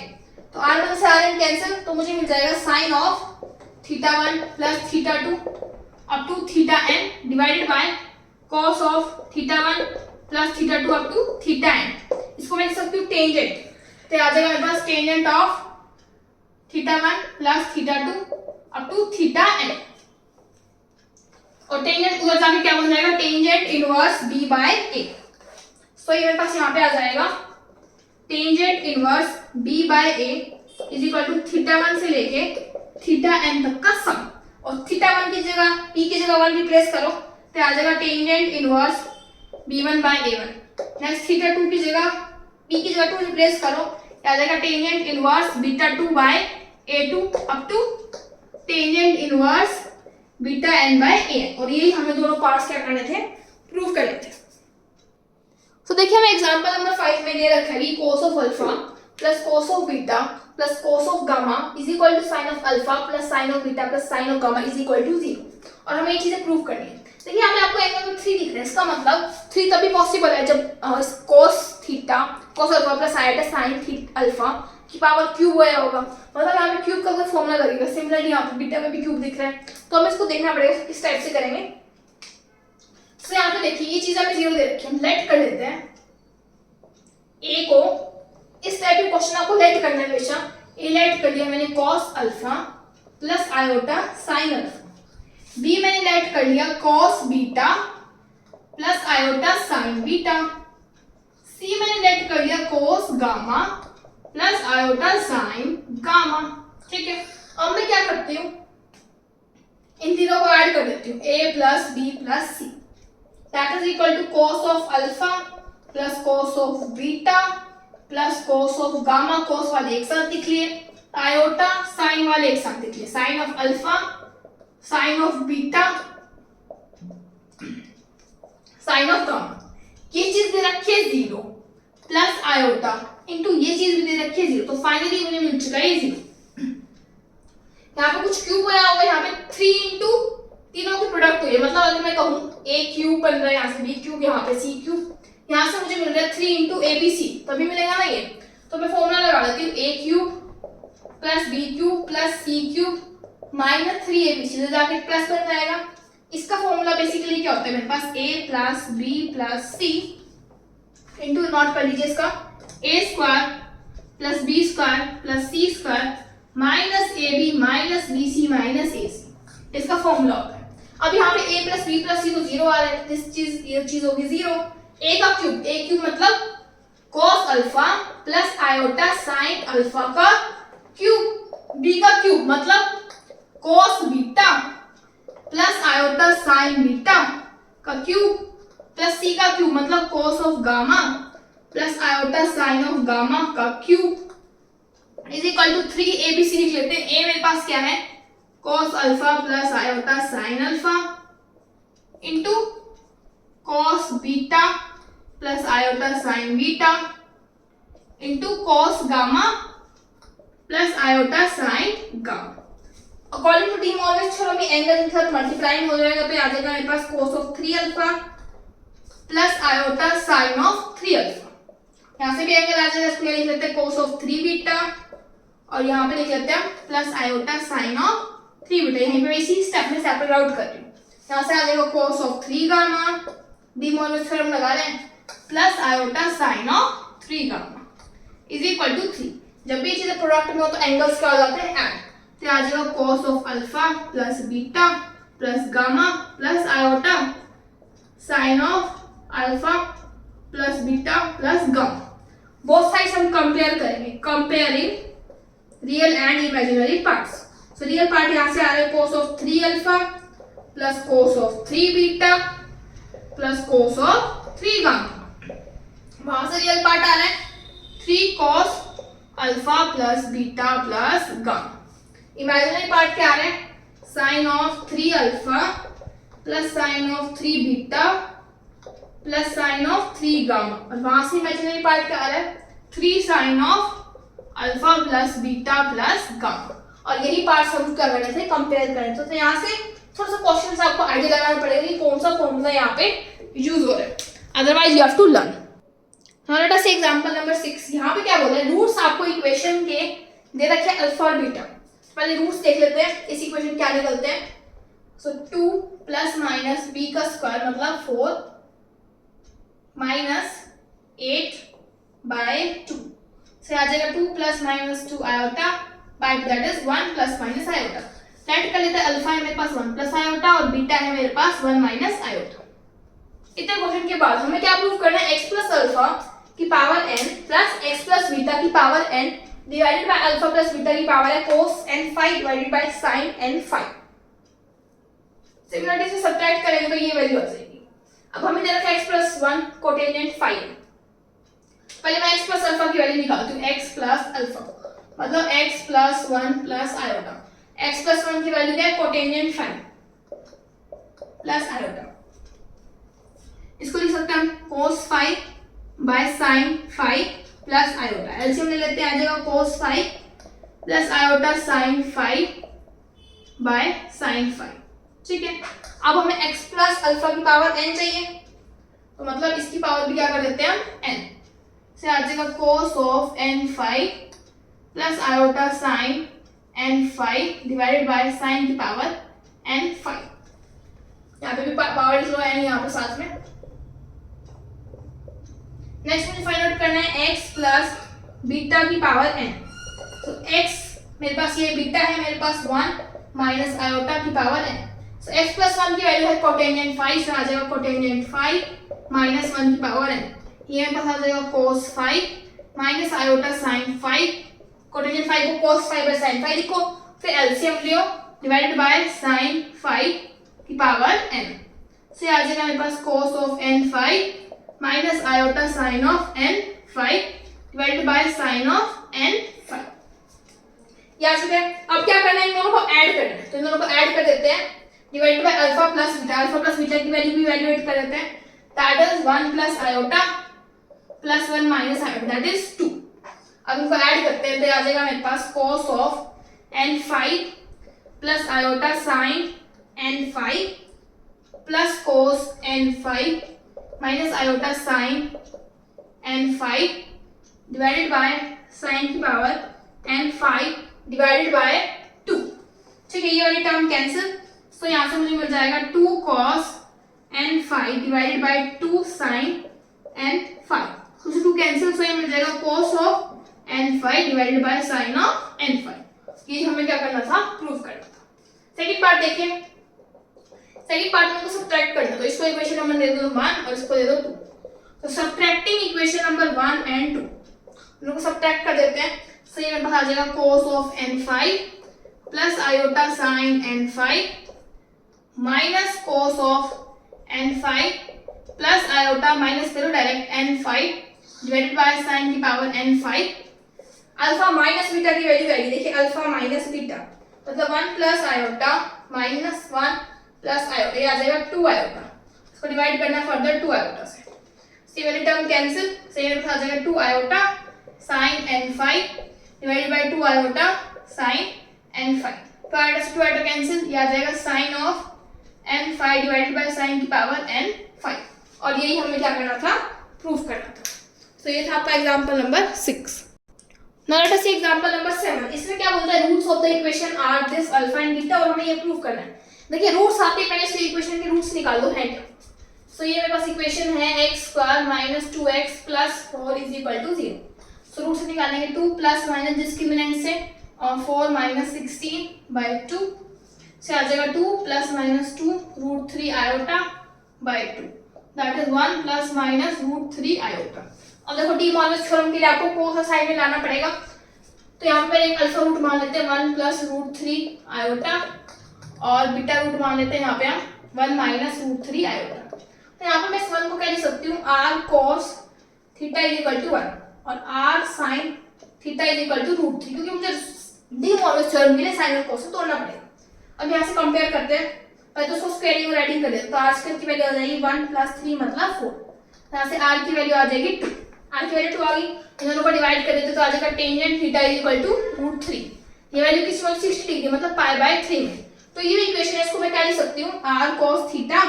तो r1 से rn कैंसिल, तो मुझे मिल जाएगा sine of θ1 plus θ2 up to θn divided by cos of θ1 plus θ2 up to θn। इसको मैं लिख सकती हूँ टेंजेंट, तो आ जाएगा मेरे पास tangent of θ1 plus θ2 up to θn, और टेंजेंट उधर जाके क्या बन जाएगा, tangent inverse b by a। So ये मेरे पास यहाँ पे आ जाएगा tangent inverse b by a is equal to θ1 से लेके θn तक का सम, और θ1 की जगह p की जगह 1 रिप्लेस करो तो आ जाएगा tangent inverse b1 bye a1। Next θ2 की जगह p की जगह 2 रिप्लेस करो तो आ जाएगा tangent inverse β2 by a2 up to tangent inverse beta n by a, और यही हमें दोनों पार्ट्स क्या करने थे, प्रूव करने थे। तो देखिए हमें एग्जांपल नंबर 5 में दे रखा है कि cos of alpha plus cos of beta plus cos of gamma is equal to sine of alpha plus sine of beta plus sine of gamma is equal to 0, और हमें ये चीजें प्रूव करनी है। देखिए यहाँ पे आपको एंगल में 3 दिख रहा है, इसका मतलब 3 तभी पॉसिबल है जब cos theta cos alpha plus iota sine theta alpha की पावर क्यूब आया होगा, मतलब यहाँ पे क्यूब का कोई फॉर्मूला लगेगा। सिमिलरली यहाँ पे बीटा में भी क्यूब दिख रहा है, तो हमें इसको देखना पड़ेगा किस टाइप से करेंगे। तो यहाँ पे देखिए ये चीज हमें 0 दे रखी है, लेट कर देते हैं a को, इस टाइप के क्वेश्चन आपको लेट करना है हमेशा। a लेट कर दिया मैंने cos alpha plus iota sine alpha, b मैंने लेट कर लिया cos beta plus iota sine beta, c मैंने लेट कर लिया cos gamma plus iota sine gamma. ठीक है, अब मैं क्या करती हूँ, इन तीनों को ऐड कर देती हूँ, a plus B plus C that is equal to cos of alpha plus cos of beta plus cos of gamma. cos वाले एक साथ लिख लिए, आयोटा साइन वाले एक साथ लिख लिए, sine of alpha sine of beta sine of gamma. ये चीज दे रखी है 0 प्लस आयोटा इनटू ये चीज भी दे रखी है 0, तो फाइनली मुझे मिल चुका है 0। यहाँ पे कुछ क्यूब आया होगा, यहाँ पे 3 इंटू तीनों के प्रोडक्ट हुए, मतलब अगर मैं कहूँ a क्यूब बन रहा है, यहाँ से b क्यूब, यहाँ पे c क्यूब, यहाँ से मुझे मिल रहा है 3 इंटू ए बी सी, तभी मिलेगा ना ये। तो मैं फॉर्मूला लगा देती हूँ a cube plus b cube plus c cube minus 3 A B C, जाके प्लस बन जाएगा। इसका फॉर्मूला बेसिकली क्या होता है, मेरे पास a plus B plus C into not कर लीजिए इसका a square plus B square plus C square minus A B minus B C minus A C, इसका फॉर्मूला होता है। अब यहाँ पे a plus B plus C तो 0 आ रहा है, ये चीज होगी 0। a का क्यूब, a क्यूब मतलब cos alpha plus iota sine alpha का क्यूब, b का क्यूब मतलब cos beta plus iota sine beta का क्यूब प्लस c का क्यूब मतलब cos of gamma plus iota sine of gamma का cube is equal to 3 A B C लिख लेते हैं। a मेरे पास क्या है, cos alpha plus iota sine alpha into cos beta plus iota sine beta into cos gamma plus iota sine gamma. According to De Morgan theorem में angle के साथ मल्टीप्लाइंग हो जाएगा, तो आ जाएगा मेरे पास cos of 3 alpha plus iota sine of 3 alpha. यहाँ से भी एंगल आ जाएगा, इसको लिख लेते हैं cos ऑफ 3 बीटा, और यहाँ पे लिख लेते हैं plus iota sine of 3 beta. यहीं पे इसी स्टेप में सेपरेट आउट कर रही हूँ। यहाँ से आ जाएगा cos of 3 gamma, De Morgan theorem लगा रहे हैं, plus iota sine of 3 gamma is equal to 3। जब भी चीजें प्रोडक्ट में हो तो एंगल्स क्या हो जाते हैं, ऐड, तो आ जाएगा cos of alpha plus beta plus gamma plus iota sine of alpha plus beta plus gamma. Both sides हम कंपेयर करेंगे, comparing real and imaginary parts. So real part यहाँ से आ रहा है cos of 3 alpha plus cos of 3 beta plus cos of 3 gamma. वहां से real part आ रहा है 3 cos alpha plus beta plus gamma. Imaginary part क्या आ रहा है, sine of 3 alpha plus sine of 3 beta plus sine of 3 gamma, और वहां से इमेजिनरी पार्ट क्या आ रहा है, 3 sine of alpha plus beta plus gamma. और यही पार्ट हम क्या करने थे, कंपेयर करने थे। तो यहाँ से थोड़ा सा क्वेश्चन से आपको आइडिया लगाना पड़ेगा कि कौन सा फॉर्मूला यहाँ पे यूज हो रहा है, otherwise you have to learn. Let us see example number 6। यहाँ पे क्या बोल रहा है, रूट्स आपको इक्वेशन के दे रखे हैं अल्फा और बीटा। पहले रूट्स देख लेते हैं, इस इक्वेशन क्या निकलते हैं। सो 2 प्लस माइनस बी का स्क्वायर मतलब 4 माइनस 8 बाय 2 से आ जाएगा 2 plus minus 2 iota by that is 1 plus minus iota. Let कर लेते हैं, अल्फा है मेरे पास 1 प्लस आयोटा और बीटा है मेरे पास 1 माइनस आयोटा। इतने क्वेश्चन के बाद हमें क्या प्रूव करना है, x प्लस अल्फा की power n plus x plus beta की power n divided by alpha plus beta की पावर है cos n phi divided by sin n phi। Similarity से सब्ट्रैक्ट करेंगे तो ये वैल्यू आ जाएगी। अब हमें दे रखा है x प्लस 1 कोटेंजेंट phi है। पहले मैं x प्लस अल्फा की वैल्यू निकालती हूँ, x प्लस अल्फा मतलब x plus 1 plus iota. x plus 1 की वैल्यू क्या है, कोटेंजेंट phi प्लस आयोटा। इसको लिख सकते हैं हम cos phi by sin phi plus iota. LCM ले लेते हैं, आ जाएगा cos phi plus iota sin phi by sin phi। ठीक है, अब हमें x प्लस अल्फा की पावर n चाहिए, तो मतलब इसकी पावर भी क्या कर देते हैं हम n से, आ जाएगा cos of n phi plus iota sin n phi divided by sin की पावर n phi। यहाँ पे भी पावर लिख लो n यहाँ पे साथ में। नेक्स्ट मुझे फाइंड आउट करना है x प्लस बीटा की पावर n। तो x मेरे पास ये बीटा है मेरे पास 1 माइनस आयोटा की पावर n। सो x प्लस 1 की वैल्यू है कोटेंजेंट phi, से आ जाएगा कोटेंजेंट phi माइनस 1 की पावर n। ये मेरे पास आ जाएगा cos phi minus iota sin phi, cotangent phi को cos phi by sin phi लिखो, फिर एलसीएम लियो डिवाइडेड बाय sin phi की पावर n से आ जाएगा मेरे पास cos of n phi minus iota sine of n phi divided by sine of n phi। याद से अब क्या करना है, इन दोनों को ऐड करना है, तो इन दोनों को ऐड कर देते हैं divided by alpha plus beta. Alpha plus beta की वैल्यू भी इवैल्यूएट कर देते हैं, that is 1 plus iota plus 1 minus iota that is 2। अब इनको ऐड करते हैं तो आ जाएगा मेरे पास cos of n phi plus iota sin n phi plus cos n phi minus iota sin n phi divided by sin की power n phi divided by 2। ठीक है, ये वाली टर्म कैंसिल, तो यहाँ से मुझे मिल जाएगा 2 cos n phi divided by 2 sin n phi। तो 2 कैंसिल, तो ये मिल जाएगा cos of n phi divided by sin of n phi। ये हमें क्या करना था, प्रूव करना था। सेकंड पार्ट देखिए, सेकंड पार्ट में को सब्ट्रैक्ट करना, तो इसको इक्वेशन नंबर दे दो 1 और इसको दे दो 2। तो सब्ट्रैक्टिंग इक्वेशन नंबर 1 एंड 2 दोनों को सब्ट्रैक्ट कर देते हैं। सो ये मेरे पास आ जाएगा cos of n phi plus iota sin n phi minus cos of n phi plus iota minus करो direct n phi divided by sin की power n phi। Alpha minus beta की वैल्यू आएगी, देखिए अल्फा माइनस बीटा मतलब 1 plus iota minus 1 plus iota, ये आ जाएगा 2 iota. इसको डिवाइड करना फर्दर 2 आयोटा से, सी वाली टर्म कैंसिल, से ये आ जाएगा 2 iota sin n phi divided by 2 iota sin n phi। तो आयोटा से 2 आयोटा कैंसिल, ये आ जाएगा sin of n phi divided by sin की पावर n phi। और यही हमें क्या करना था, प्रूफ करना था। तो ये था आपका example number 6। Now let us see example number 7। इसमें क्या बोलता है, roots of the equation are this alpha and beta, और हमें ये प्रूव करना है। देखिए रूट्स आते हैं, पहले इसके इक्वेशन के रूट्स निकाल लो है क्या। सो ये मेरे पास इक्वेशन है x square minus 2x plus 4 is equal to 0। So root से निकालेंगे 2 प्लस माइनस डिस्क्रिमिनेंट से और 4 माइनस 16 बाय 2 से आ जाएगा 2 plus minus 2 root 3 iota by 2 that is 1 plus minus root 3 iota. अब देखो डी मॉर्गन थ्योरम के लिए आपको कौन सा साइड में लाना पड़ेगा, तो यहाँ पर एक अल्फा रूट मान लेते हैं 1 प्लस रूट 3 आयोटा और बीटा रूट मान लेते हैं यहाँ पे हम 1 माइनस रूट 3 आयोटा। तो यहाँ पे मैं इस 1 को क्या लिख सकती हूँ, r cos theta is equal to 1 और r sin theta is equal to root 3, क्योंकि मुझे डी मॉर्गन थ्योरम के लिए साइन और कॉस को तोड़ना पड़ेगा। अब यहाँ से कंपेयर करते हैं, पहले तो उसको स्क्वायरिंग और राइटिंग कर लेते हैं। तो आर स्क्वायर की वैल्यू आ जाएगी 1 + 3 मतलब 4। यहाँ से आर की वैल्यू आ जाएगी 2, आर की वैल्यू 2 आ गई। इन दोनों को डिवाइड कर देते तो आ जाएगा टेंजेंट थीटा = √3। ये वैल्यू किस में 60 डिग्री मतलब π/3 में। तो ये इक्वेशन है, इसको मैं क्या लिख सकती हूँ, r cos theta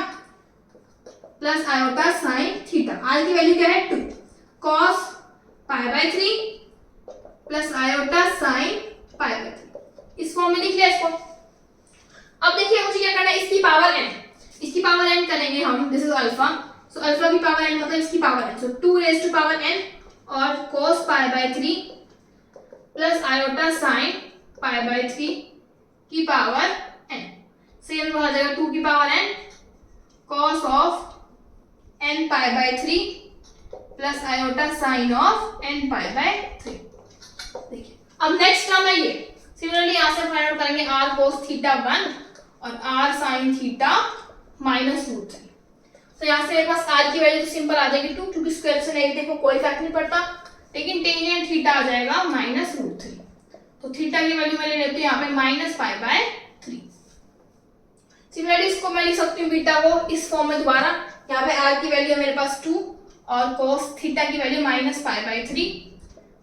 plus iota sine theta. r की वैल्यू क्या है 2, cos π/3 प्लस आयोटा साइन π/3। इस फॉर्म में लिख लिया इसको। अब देखिए मुझे क्या करना है, इसकी पावर n, इसकी पावर n करेंगे हम, this is alpha, so alpha की पावर n मतलब इसकी पावर n, सो 2⁻n और cos π/3 प्लस आयोटा साइन π/3 की पावर n, सेम हो जाएगा 2 की power n cos of n π/3 plus iota sine of n π/3। देखिए अब नेक्स्ट टर्म है ये, सिमिलरली यहां से फाइंड आउट करेंगे r cos थीटा 1 और r sin थीटा -√3। तो यहाँ से मेरे पास r की वैल्यू तो सिंपल आ जाएगी 2, क्योंकि स्क्वायर से नेगेटिव को कोई फर्क नहीं पड़ता, लेकिन टेंजेंट थीटा आ जाएगा -√3। तो थीटा की वैल्यू मैं ले लेती हूँ यहाँ पे -π/3। सिमिलरली इसको मैं लिख सकती हूँ बीटा को इस फॉर्म में दोबारा, यहाँ पे r की वैल्यू है मेरे पास 2 और cos थीटा की value -π/3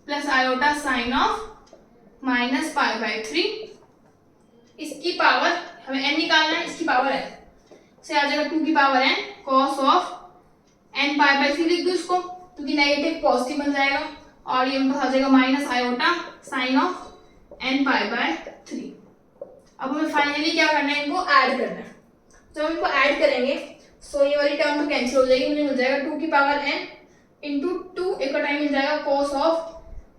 plus iota sine of -π/3। इसकी पावर हमें n निकालना है, इसकी पावर n से आ जाएगा 2 की power n cos of n π/3 लिख दो इसको, क्योंकि नेगेटिव पॉजिटिव बन जाएगा, और ये आ जाएगा minus iota sine of n π/3। अब हमें फाइनली क्या करना है, इनको ऐड करना है। जब हम इनको ऐड करेंगे सो ये वाली टर्म तो कैंसिल हो जाएगी, मुझे मिल जाएगा 2 की पावर n इंटू 2 एक टाइम मिल जाएगा cos ऑफ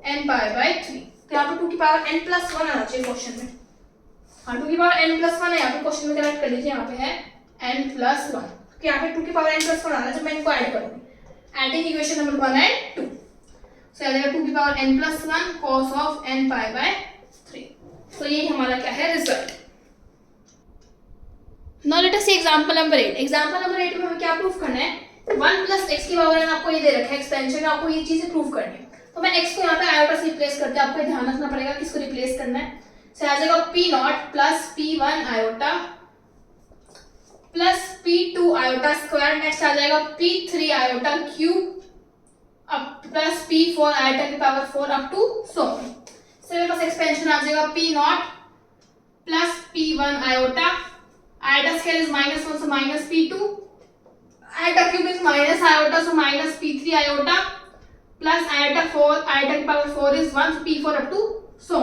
n π/3। तो यहाँ पे 2 की पावर n+1 आना चाहिए क्वेश्चन में। हाँ 2 की पावर n+1 है यहाँ पे क्वेश्चन में, करेक्ट कर लीजिए, यहाँ पे है n+1, तो यहाँ पे 2 की पावर n+1 आ रहा है। जब मैं इनको ऐड करूंगी, एडिंग इक्वेशन नंबर 1 है 2, सो आ जाएगा 2 की power n+1 cos of n π/3। तो ये हमारा क्या है result. Now let us see example number 8। Example number 8 में हमें क्या प्रूफ करना है, 1 + x की पावर n आपको ये दे रखा है एक्सपेंशन में, आपको ये चीजें प्रूफ करनी है। तो मैं x को यहाँ पे आयोटा से रिप्लेस करते हैं, आपको ध्यान रखना पड़ेगा किसको रिप्लेस करना है। से आ जाएगा p0 plus p1 iota plus p2 iota square, next आ जाएगा p3 आयोटा क्यूब अब प्लस p4 आयोटा की पावर 4 अप टू सो। से मेरे पास एक्सपेंशन आ जाएगा p0 plus p1 iota, iota square is -1 so -p2, iota cube is minus iota so -p3 iota plus iota 4 iota की power 4 is 1 so p4 up to so.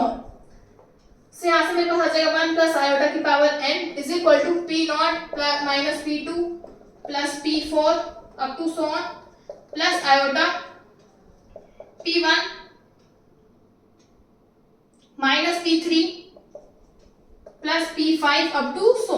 से यहाँ से मेरे पास आ जाएगा 1 प्लस आयोटा की power n is equal to p0 plus -p2 plus p4 up to so plus iota p1 -p3 plus p5 up to so.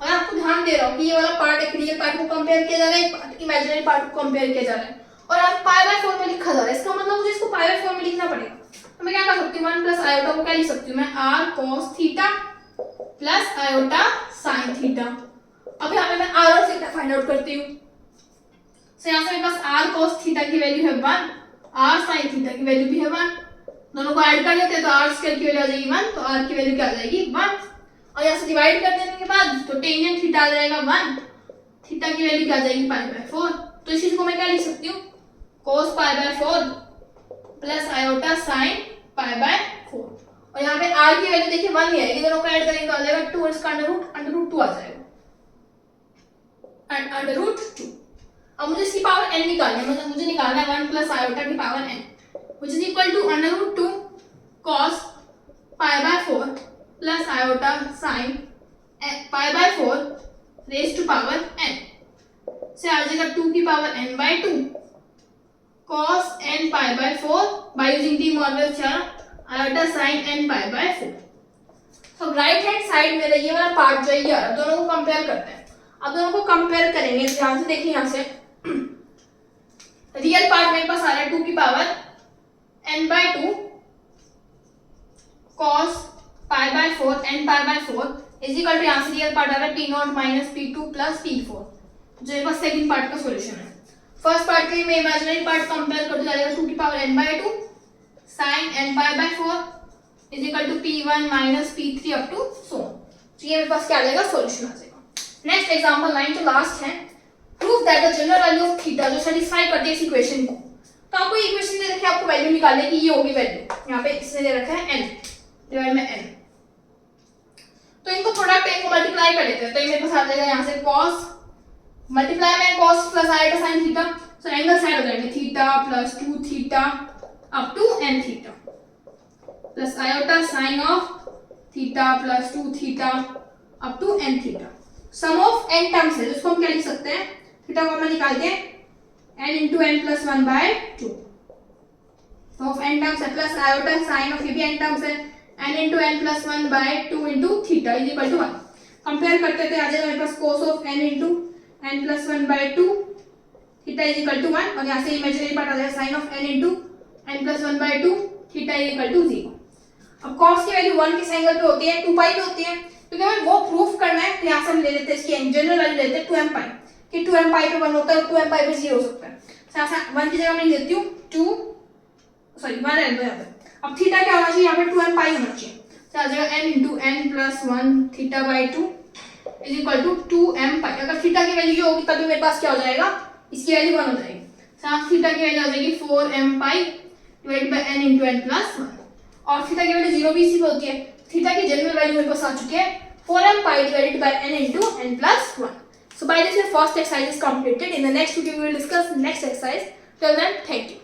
और आपको ध्यान दे रहा हूँ कि ये वाला पार्ट एक रियल पार्ट को कंपेयर किया जा रहा है, एक पार्ट इमेजिनरी पार्ट को कंपेयर किया जा रहा है, और आप π/4 में लिखा जा रहा है। इसका मतलब मुझे इसको π/4 में लिखना पड़ेगा। तो मैं क्या कर सकती हूँ, 1 प्लस आयोटा को क्या लिख सकती हूँ मैं, r cos theta plus iota sine theta. अब यहाँ पे मैं r और थीटा फाइंड आउट करती हूँ। तो यहाँ से मेरे पास r cos थीटा की वैल्यू है 1, r sin थीटा की वैल्यू भी है 1, दोनों को ऐड कर देते हैं तो r स्क्वायर की वैल्यू आ जाएगी 1, तो r की वैल्यू क्या आ जाएगी 1, और यहाँ से डिवाइड कर देने के बाद तो टेंजेंट थीटा आ जाएगा 1, थीटा की वैल्यू क्या आ जाएगी π/4। तो इस चीज को मैं क्या लिख सकती हूँ, cos π/4 प्लस आयोटा साइन π/4, और यहाँ पे r की वैल्यू देखिए 1 ही है, दोनों को ऐड करेंगे तो आ जाएगा 2 और इसका √2 आ जाएगा, एंड √2। अब मुझे इसकी पावर n निकालनी है, मतलब मुझे निकालना है 1 प्लस आयोटा की power n which is equal to √2 cos π/4 plus iota sine π/4 raise to power n, से आ जाएगा 2 की power n/2 cos n π/4 by using De Morgan theorem iota sine n π/4। तो राइट हैंड साइड मेरा ये वाला part जो है ये दोनों को कंपेयर करते हैं। अब दोनों को कंपेयर करेंगे, ध्यान से देखिए, यहाँ से रियल पार्ट मेरे पास आ रहा है 2 की power n/2 cos π/4 n π/4 is equal to, यहाँ से रियल पार्ट आ रहा है p0 - p2 प्लस p4, जो मेरे पास सेकंड पार्ट का सॉल्यूशन है। फर्स्ट पार्ट के लिए मैं इमेजिनरी पार्ट कंपेयर करते जाएगा 2 की power n/2 sin n π/4 is equal to P1 minus P3 up to so on. तो ये मेरे पास क्या आ जाएगा, सॉल्यूशन आ जाएगा। नेक्स्ट एग्जांपल 9 तो लास्ट है। Prove that the general value of theta जो सेटिस्फाई करती है इस इक्वेशन को। तो आपको इक्वेशन दे रखी है, आपको वैल्यू निकालने की, ये होगी वैल्यू, यहाँ पे इसने दे रखा है n डिवाइड में n। तो इनको प्रोडक्ट इनको मल्टीप्लाई कर लेते हैं, तो ये मेरे पास आ जाएगा यहाँ से cos मल्टीप्लाई में cos प्लस आएगा sin theta, so angle side हो जाएंगे theta plus 2 theta up to n theta plus iota sine of theta plus 2 theta up to n theta. Sum of n terms है जिसको हम क्या लिख सकते हैं, थीटा को हम निकाल के n into n plus 1 by 2 of n terms है प्लस आयोटा साइन ऑफ ये भी n टर्म्स है n into n plus 1 by 2 into theta is equal to 1। Compare करते थे आ जाएगा मेरे पास cos of n into n plus 1 by 2 theta is equal to 1 और यहाँ से इमेजिनरी पार्ट आ जाएगा sine of n into n plus 1 by 2 theta is equal to 0। अब cos की वैल्यू 1 किस एंगल पे होती है, 2 पाई पे होती है, क्योंकि हमें वो प्रूफ करना है। तो यहाँ से हम ले लेते हैं इसकी जनरल वैल्यू लेते हैं 2m पाई, कि 2m पाई पे 1 होता है और 2m पाई पे 0 हो सकता है। तो यहाँ से 1 की जगह मैं लेती हूँ 1 रहने दो यहाँ पे। अब थीटा क्या होना चाहिए, यहाँ पे 2m पाई होना चाहिए, तो आ जाएगा n into n plus 1 theta by 2 is equal to 2m pi. अगर थीटा की वैल्यू होगी तभी मेरे पास क्या हो जाएगा, इसकी वैल्यू 1 हो जाएगी। साथ थीटा की वैल्यू आ जाएगी 4m pi divide by n into n plus 1 और थीटा की वैल्यू 0 भी इसी पे होती है। थीटा की जनरल वैल्यू मेरे पास आ चुकी है 4m pi divided by n into n plus 1. So by this, your first exercise is completed. In the next video, we will discuss next exercise. Till then, thank you.